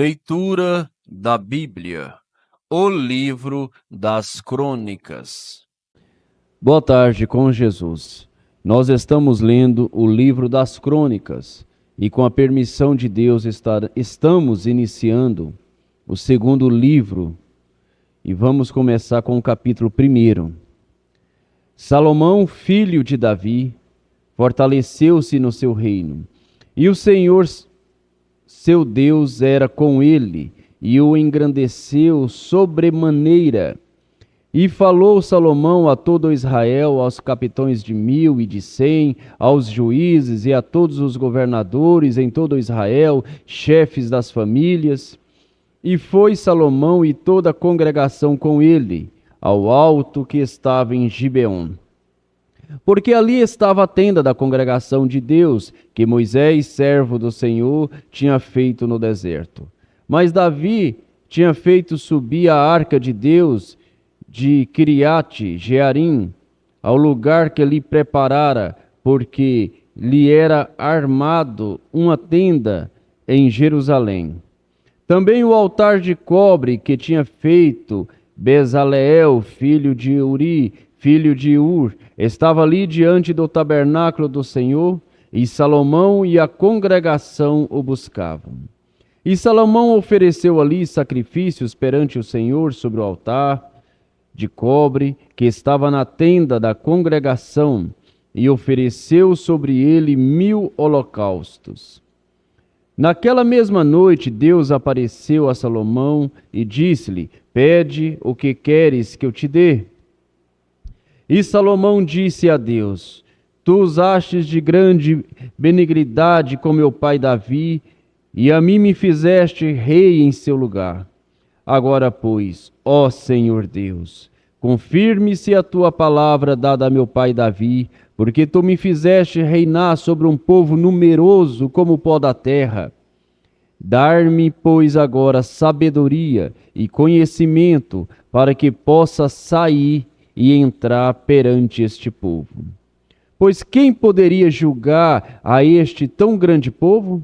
Leitura da Bíblia, o livro das Crônicas. Boa tarde com Jesus. Nós estamos lendo o livro das Crônicas e, com a permissão de Deus, estamos iniciando o segundo livro e vamos começar com o capítulo 1. Salomão, filho de Davi, fortaleceu-se no seu reino, e o Senhor, seu Deus, era com ele e o engrandeceu sobremaneira. E falou Salomão a todo Israel, aos capitães de 1000 e de 100, aos juízes e a todos os governadores em todo Israel, chefes das famílias. E foi Salomão e toda a congregação com ele, ao alto que estava em Gibeon. Porque ali estava a tenda da congregação de Deus, que Moisés, servo do Senhor, tinha feito no deserto. Mas Davi tinha feito subir a arca de Deus de Kiriate Jearim, ao lugar que lhe preparara, porque lhe era armado uma tenda em Jerusalém. Também o altar de cobre que tinha feito Bezaleel, filho de Uri, filho de Ur, estava ali diante do tabernáculo do Senhor, e Salomão e a congregação o buscavam. E Salomão ofereceu ali sacrifícios perante o Senhor sobre o altar de cobre que estava na tenda da congregação, e ofereceu sobre ele 1000 holocaustos. Naquela mesma noite Deus apareceu a Salomão e disse-lhe: pede o que queres que eu te dê. E Salomão disse a Deus: tu usastes de grande benignidade com meu pai Davi, e a mim me fizeste rei em seu lugar. Agora, pois, ó Senhor Deus, confirme-se a tua palavra dada a meu pai Davi, porque tu me fizeste reinar sobre um povo numeroso como o pó da terra. Dar-me, pois, agora sabedoria e conhecimento, para que possa sair e entrar perante este povo. Pois quem poderia julgar a este tão grande povo?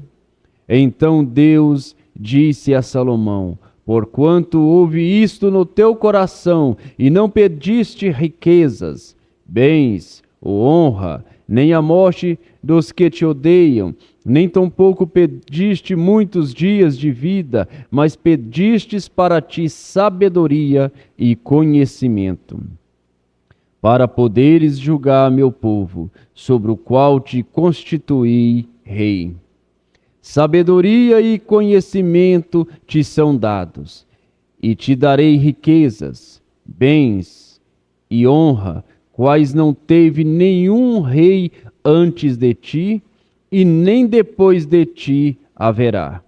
Então Deus disse a Salomão: porquanto houve isto no teu coração, e não pediste riquezas, bens ou honra, nem a morte dos que te odeiam, nem tampouco pediste muitos dias de vida, mas pedistes para ti sabedoria e conhecimento, para poderes julgar meu povo, sobre o qual te constituí rei. Sabedoria e conhecimento te são dados, e te darei riquezas, bens e honra, quais não teve nenhum rei antes de ti, e nem depois de ti haverá.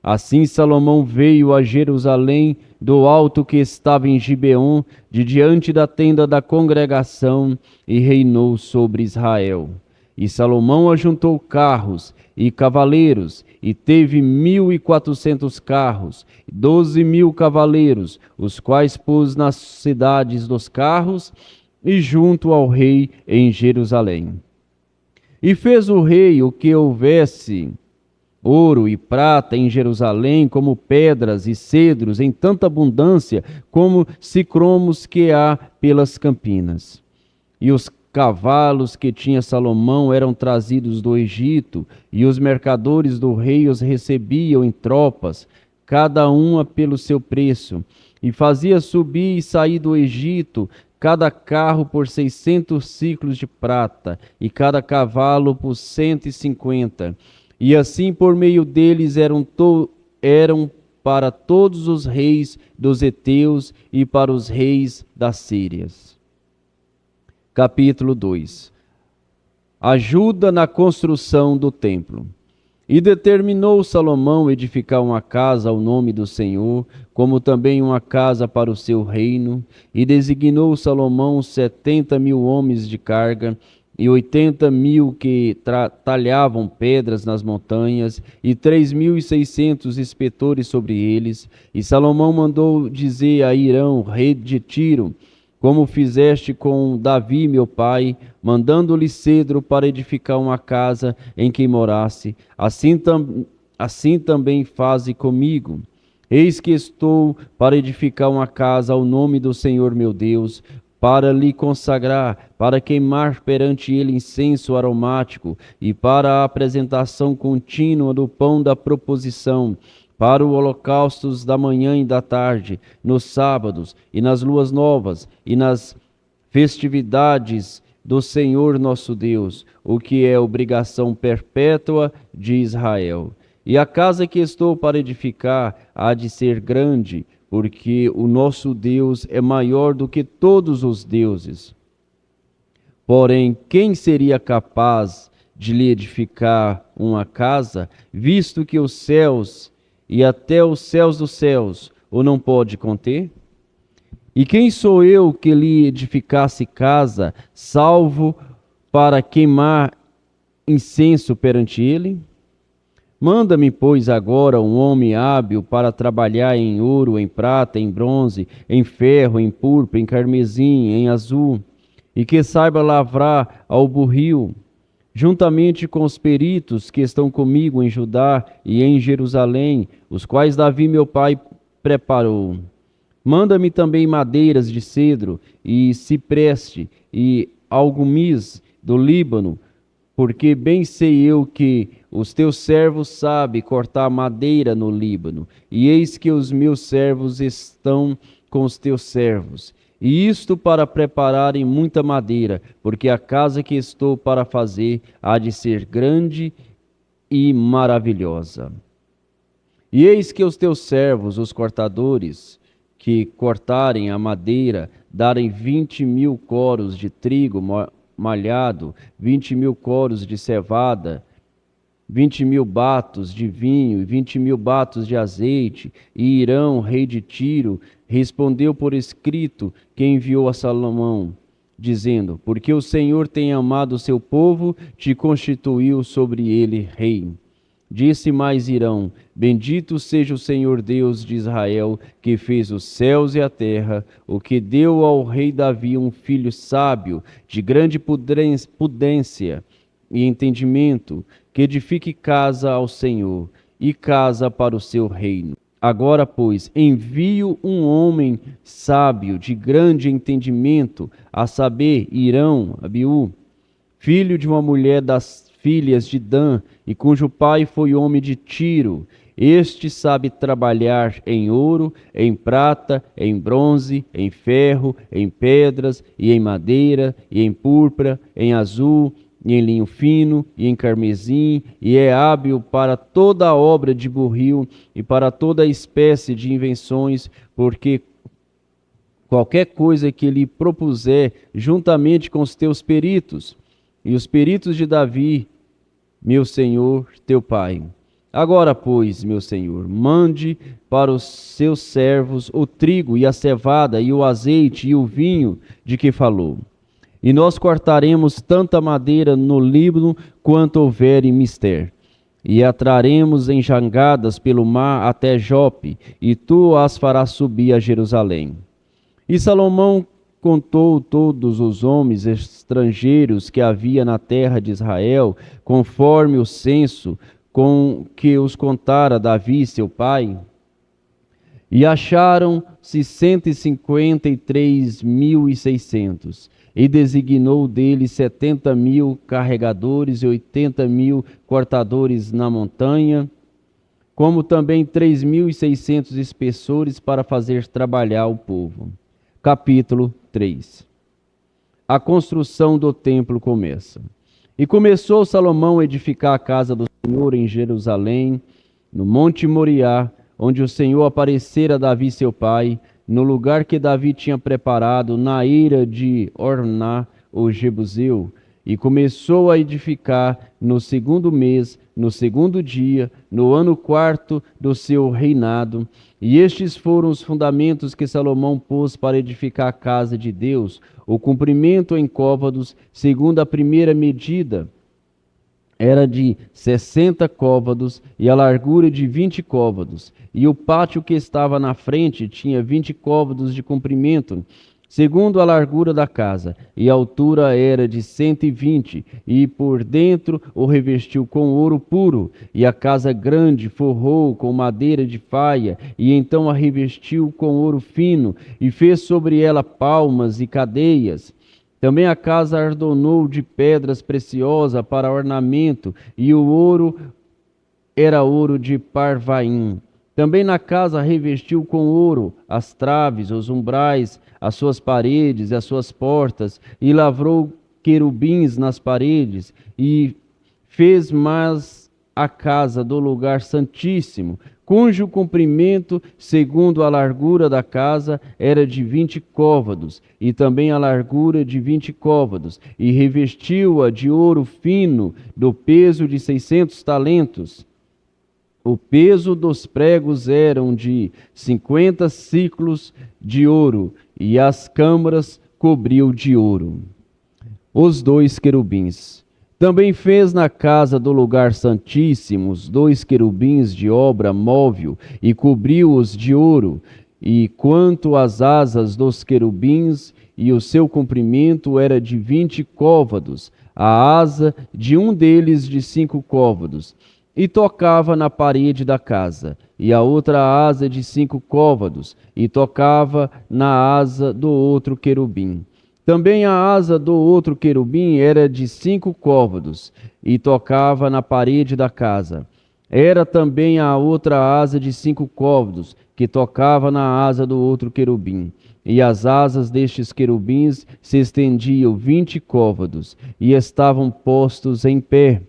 Assim Salomão veio a Jerusalém do alto que estava em Gibeon, de diante da tenda da congregação, e reinou sobre Israel. E Salomão ajuntou carros e cavaleiros, e teve 1400 carros, 12.000 cavaleiros, os quais pôs nas cidades dos carros, e junto ao rei em Jerusalém. E fez o rei o que houvesse ouro e prata em Jerusalém, como pedras e cedros em tanta abundância, como sicromos que há pelas campinas. E os cavalos que tinha Salomão eram trazidos do Egito, e os mercadores do rei os recebiam em tropas, cada uma pelo seu preço, e fazia subir e sair do Egito cada carro por 600 siclos de prata, e cada cavalo por 150. E assim por meio deles eram para todos os reis dos heteus e para os reis das Sírias. Capítulo 2. Ajuda na construção do templo. E determinou Salomão edificar uma casa ao nome do Senhor, como também uma casa para o seu reino, e designou Salomão 70.000 homens de carga, e 80.000 que talhavam pedras nas montanhas, e 3.600 inspetores sobre eles. E Salomão mandou dizer a Hirão, rei de Tiro: como fizeste com Davi, meu pai, mandando-lhe cedro para edificar uma casa em que morasse, assim também faze comigo. Eis que estou para edificar uma casa ao nome do Senhor meu Deus, para lhe consagrar, para queimar perante ele incenso aromático e para a apresentação contínua do pão da proposição, para os holocaustos da manhã e da tarde, nos sábados e nas luas novas e nas festividades do Senhor nosso Deus, o que é obrigação perpétua de Israel. E a casa que estou para edificar há de ser grande, porque o nosso Deus é maior do que todos os deuses. Porém, quem seria capaz de lhe edificar uma casa, visto que os céus e até os céus dos céus o não pode conter? E quem sou eu que lhe edificasse casa, salvo para queimar incenso perante ele? Manda-me, pois, agora um homem hábil para trabalhar em ouro, em prata, em bronze, em ferro, em púrpura, em carmesim, em azul, e que saiba lavrar ao burril, juntamente com os peritos que estão comigo em Judá e em Jerusalém, os quais Davi meu pai preparou. Manda-me também madeiras de cedro e cipreste e algumis do Líbano, porque bem sei eu que os teus servos sabem cortar madeira no Líbano, e eis que os meus servos estão com os teus servos. E isto para prepararem muita madeira, porque a casa que estou para fazer há de ser grande e maravilhosa. E eis que os teus servos, os cortadores, que cortarem a madeira, darem 20.000 coros de trigo malhado, 20.000 coros de cevada, 20.000 batos de vinho e 20.000 batos de azeite. E Irão, rei de Tiro, respondeu por escrito que enviou a Salomão, dizendo: porque o Senhor tem amado o seu povo, te constituiu sobre ele rei. Disse mais Irão: bendito seja o Senhor Deus de Israel, que fez os céus e a terra, o que deu ao rei Davi um filho sábio, de grande prudência e entendimento, que edifique casa ao Senhor e casa para o seu reino. Agora, pois, envio um homem sábio, de grande entendimento, a saber, Irão, Abiú, filho de uma mulher das filhas de Dan, e cujo pai foi homem de Tiro. Este sabe trabalhar em ouro, em prata, em bronze, em ferro, em pedras, e em madeira, e em púrpura, em azul, e em linho fino, e em carmesim, e é hábil para toda a obra de burril, e para toda espécie de invenções, porque qualquer coisa que lhe propuser, juntamente com os teus peritos, e os peritos de Davi, meu senhor, teu pai. Agora, pois, meu senhor, mande para os seus servos o trigo e a cevada e o azeite e o vinho de que falou. E nós cortaremos tanta madeira no Líbano quanto houver em mister. E a traremos em jangadas pelo mar até Jope, e tu as farás subir a Jerusalém. E Salomão contou todos os homens estrangeiros que havia na terra de Israel, conforme o censo com que os contara Davi, seu pai. E acharam-se 153.600, e designou deles 70.000 carregadores e 80.000 cortadores na montanha, como também 3.600 espessores para fazer trabalhar o povo. Capítulo 3. A construção do templo começa. E começou Salomão a edificar a casa do Senhor em Jerusalém, no Monte Moriá, onde o Senhor aparecera a Davi seu pai, no lugar que Davi tinha preparado, na eira de Orná, o Jebuseu, e começou a edificar no segundo mês, no segundo dia, no ano quarto do seu reinado. E estes foram os fundamentos que Salomão pôs para edificar a casa de Deus: o comprimento em côvados, segundo a primeira medida, era de 60 côvados, e a largura de 20 côvados. E o pátio que estava na frente tinha 20 côvados de comprimento, segundo a largura da casa, e a altura era de 120, e por dentro o revestiu com ouro puro, e a casa grande forrou com madeira de faia, e então a revestiu com ouro fino, e fez sobre ela palmas e cadeias. Também a casa adornou de pedras preciosas para ornamento, e o ouro era ouro de Parvaim. Também na casa revestiu com ouro as traves, os umbrais, as suas paredes e as suas portas, e lavrou querubins nas paredes, e fez mais a casa do lugar santíssimo, cujo comprimento, segundo a largura da casa, era de 20 côvados, e também a largura de 20 côvados, e revestiu-a de ouro fino, do peso de 600 talentos. O peso dos pregos eram de 50 siclos de ouro, e as câmaras cobriu de ouro. Os 2 querubins. Também fez na casa do lugar santíssimo os 2 querubins de obra móvel, e cobriu-os de ouro. E quanto às asas dos querubins, e o seu comprimento era de 20 côvados, a asa de um deles de 5 côvados, e tocava na parede da casa, e a outra asa de 5 côvados, e tocava na asa do outro querubim. Também a asa do outro querubim era de 5 côvados, e tocava na parede da casa. Era também a outra asa de 5 côvados, que tocava na asa do outro querubim. E as asas destes querubins se estendiam 20 côvados, e estavam postos em pé,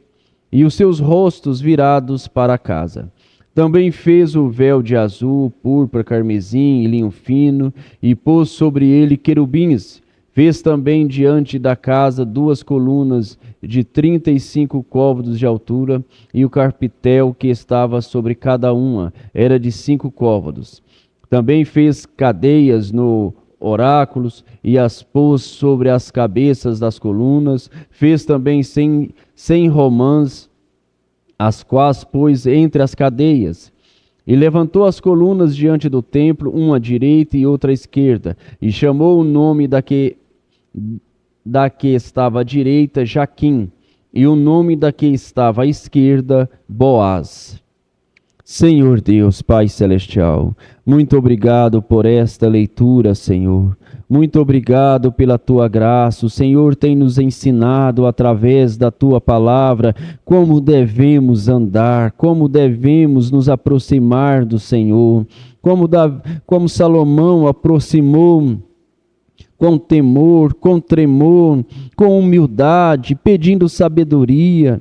e os seus rostos virados para a casa. Também fez o véu de azul, púrpura, carmesim e linho fino, e pôs sobre ele querubins. Fez também diante da casa 2 colunas de 35 côvados de altura, e o carpitel que estava sobre cada uma era de 5 côvados. Também fez cadeias no oráculos, e as pôs sobre as cabeças das colunas. Fez também 100 romãs, as quais pôs entre as cadeias. E levantou as colunas diante do templo, uma à direita e outra à esquerda, e chamou o nome da que estava à direita Jaquim, e o nome da que estava à esquerda Boaz. Senhor Deus, Pai Celestial, muito obrigado por esta leitura, Senhor. Muito obrigado pela Tua graça. O Senhor tem nos ensinado através da Tua palavra como devemos andar, como devemos nos aproximar do Senhor, como Salomão aproximou com temor, com tremor, com humildade, pedindo sabedoria.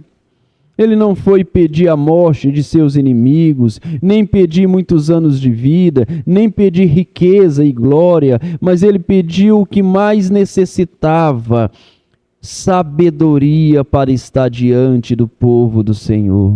Ele não foi pedir a morte de seus inimigos, nem pedir muitos anos de vida, nem pedir riqueza e glória, mas ele pediu o que mais necessitava: sabedoria para estar diante do povo do Senhor.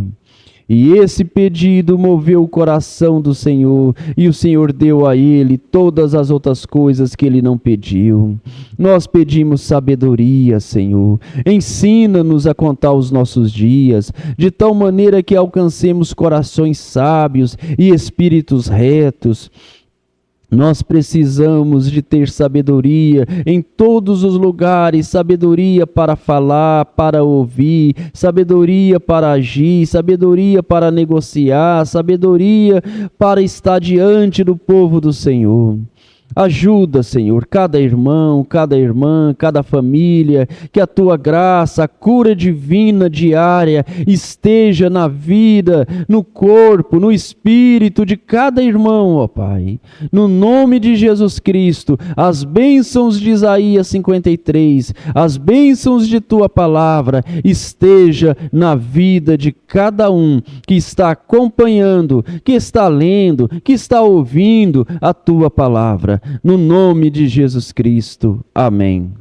E esse pedido moveu o coração do Senhor, e o Senhor deu a ele todas as outras coisas que ele não pediu. Nós pedimos sabedoria, Senhor. Ensina-nos a contar os nossos dias, de tal maneira que alcancemos corações sábios e espíritos retos. Nós precisamos de ter sabedoria em todos os lugares, sabedoria para falar, para ouvir, sabedoria para agir, sabedoria para negociar, sabedoria para estar diante do povo do Senhor. Ajuda, Senhor, cada irmão, cada irmã, cada família, que a Tua graça, a cura divina diária esteja na vida, no corpo, no espírito de cada irmão, ó Pai. No nome de Jesus Cristo, as bênçãos de Isaías 53, as bênçãos de Tua palavra, esteja na vida de cada um que está acompanhando, que está lendo, que está ouvindo a Tua palavra. No nome de Jesus Cristo. Amém.